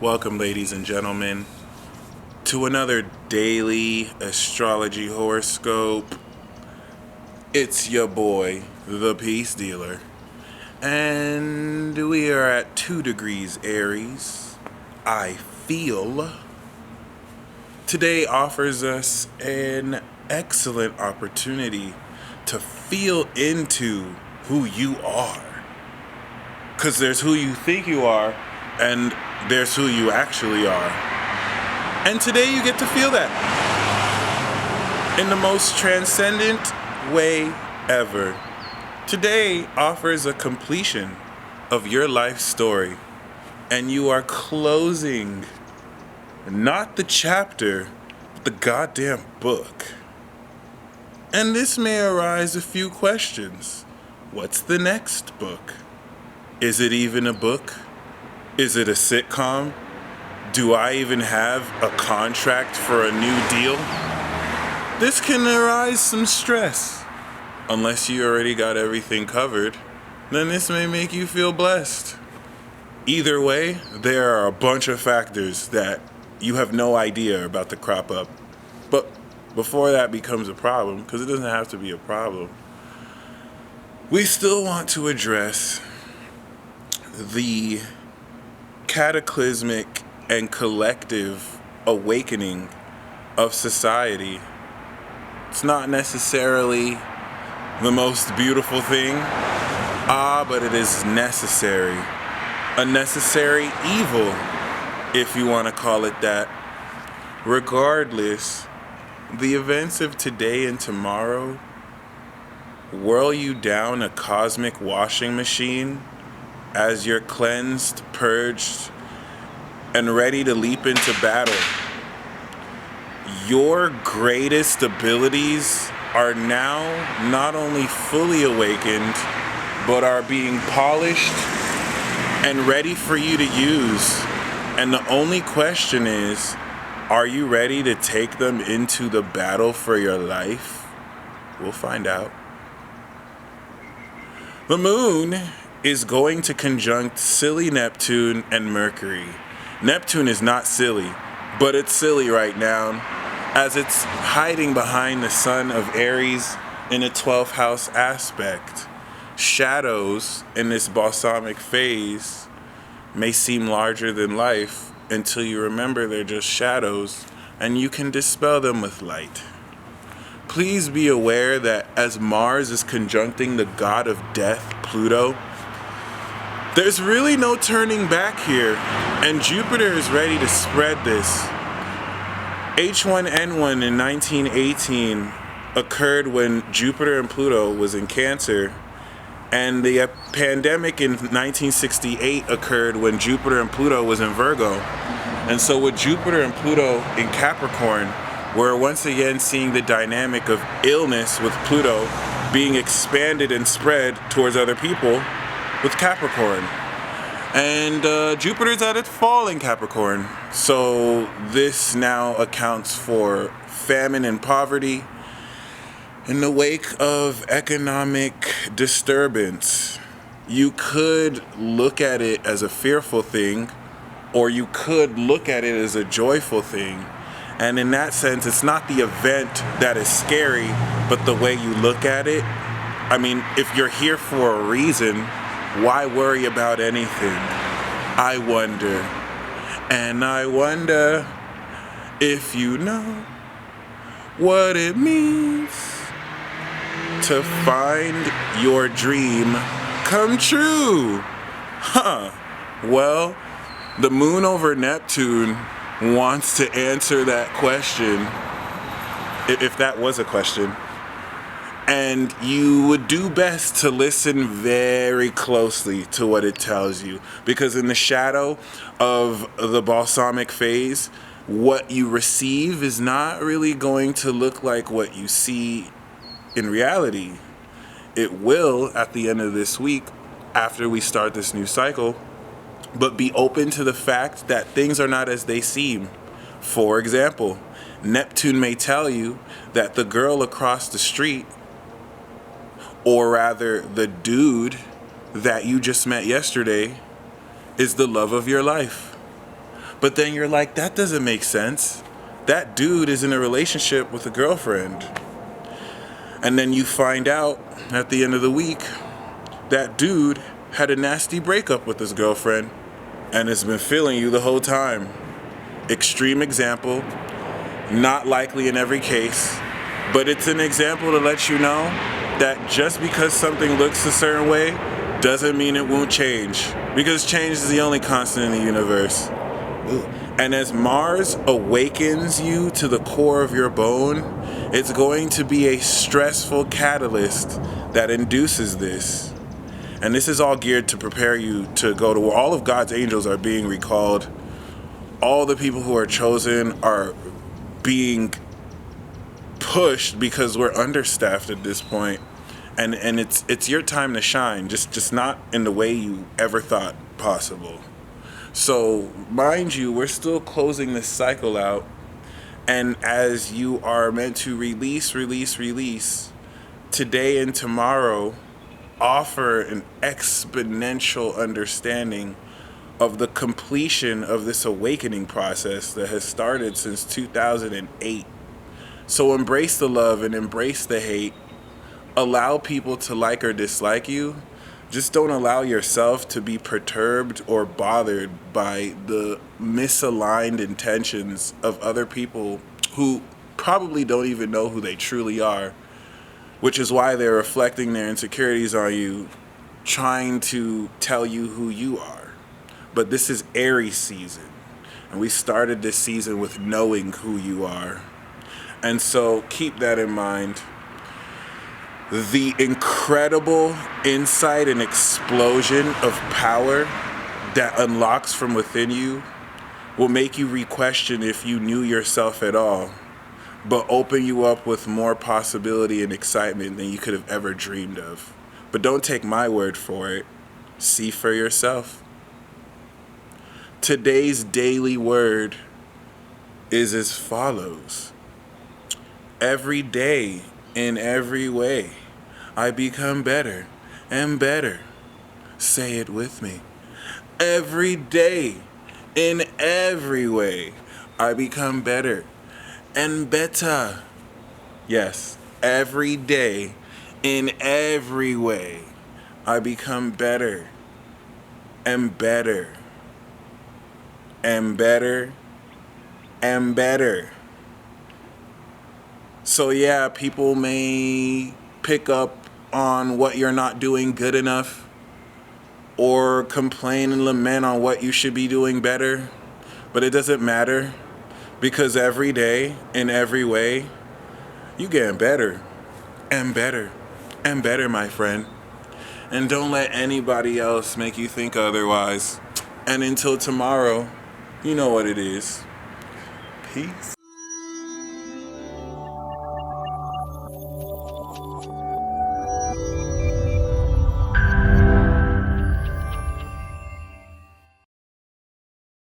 Welcome, ladies and gentlemen, to another daily astrology horoscope. It's your boy, the Peace Dealer, and we are at 2 degrees Aries. I feel today offers us an excellent opportunity to feel into who you are. Because there's who you think you are, and there's who you actually are. And today you get to feel that in the most transcendent way ever. Today offers a completion of your life story, and you are closing not the chapter, but the goddamn book. And this may arise a few questions. What's the next book? Is it even a book? Is it a sitcom? Do I even have a contract for a new deal? This can arise some stress. Unless you already got everything covered, then this may make you feel blessed. Either way, there are a bunch of factors that you have no idea about to crop up. But before that becomes a problem, because it doesn't have to be a problem, we still want to address the cataclysmic and collective awakening of society. It's not necessarily the most beautiful thing, but it is necessary. A necessary evil, if you want to call it that. Regardless, the events of today and tomorrow whirl you down a cosmic washing machine as you're cleansed, purged, and ready to leap into battle. Your greatest abilities are now not only fully awakened, but are being polished and ready for you to use. And the only question is, are you ready to take them into the battle for your life? We'll find out. The moon is going to conjunct silly Neptune and Mercury. Neptune is not silly, but it's silly right now, as it's hiding behind the sun of Aries in a 12th house aspect. Shadows in this balsamic phase may seem larger than life until you remember they're just shadows, and you can dispel them with light. Please be aware that as Mars is conjuncting the god of death, Pluto, there's really no turning back here, and Jupiter is ready to spread this. H1N1 in 1918 occurred when Jupiter and Pluto was in Cancer, and the pandemic in 1968 occurred when Jupiter and Pluto was in Virgo. And so with Jupiter and Pluto in Capricorn, we're once again seeing the dynamic of illness with Pluto being expanded and spread towards other people with Capricorn. And Jupiter's at its fall in Capricorn. So this now accounts for famine and poverty in the wake of economic disturbance. You could look at it as a fearful thing, or you could look at it as a joyful thing. And in that sense, it's not the event that is scary, but the way you look at it. I mean, if you're here for a reason, why worry about anything? I wonder. And I wonder if you know what it means to find your dream come true. Well, the moon over Neptune wants to answer that question, if that was a question. And you would do best to listen very closely to what it tells you. Because in the shadow of the balsamic phase, what you receive is not really going to look like what you see in reality. It will at the end of this week, after we start this new cycle, but be open to the fact that things are not as they seem. For example, Neptune may tell you that the girl across the street, or rather the dude that you just met yesterday, is the love of your life. But then you're like, that doesn't make sense. That dude is in a relationship with a girlfriend. And then you find out at the end of the week, that dude had a nasty breakup with his girlfriend and has been feeling you the whole time. Extreme example, not likely in every case, but it's an example to let you know that just because something looks a certain way doesn't mean it won't change, because change is the only constant in the universe. And as Mars awakens you to the core of your bone, it's going to be a stressful catalyst that induces this. And this is all geared to prepare you to go to where all of God's angels are being recalled. All the people who are chosen are being pushed because we're understaffed at this point. And it's your time to shine, just not in the way you ever thought possible. So, mind you, we're still closing this cycle out. And as you are meant to release, today and tomorrow offer an exponential understanding of the completion of this awakening process that has started since 2008. So embrace the love and embrace the hate. Allow people to like or dislike you. Just don't allow yourself to be perturbed or bothered by the misaligned intentions of other people who probably don't even know who they truly are, which is why they're reflecting their insecurities on you, trying to tell you who you are. But this is Aries season, and we started this season with knowing who you are. And so keep that in mind. The incredible insight and explosion of power that unlocks from within you will make you re-question if you knew yourself at all, but open you up with more possibility and excitement than you could have ever dreamed of. But don't take my word for it. See for yourself. Today's daily word is as follows. Every day, in every way, I become better and better. Say it with me. Every day, in every way, I become better and better. Yes, every day, in every way, I become better and better and better and better. So yeah, people may pick up on what you're not doing good enough or complain and lament on what you should be doing better, but it doesn't matter, because every day, in every way, you getting better and better and better, my friend. And don't let anybody else make you think otherwise. And until tomorrow, you know what it is. Peace.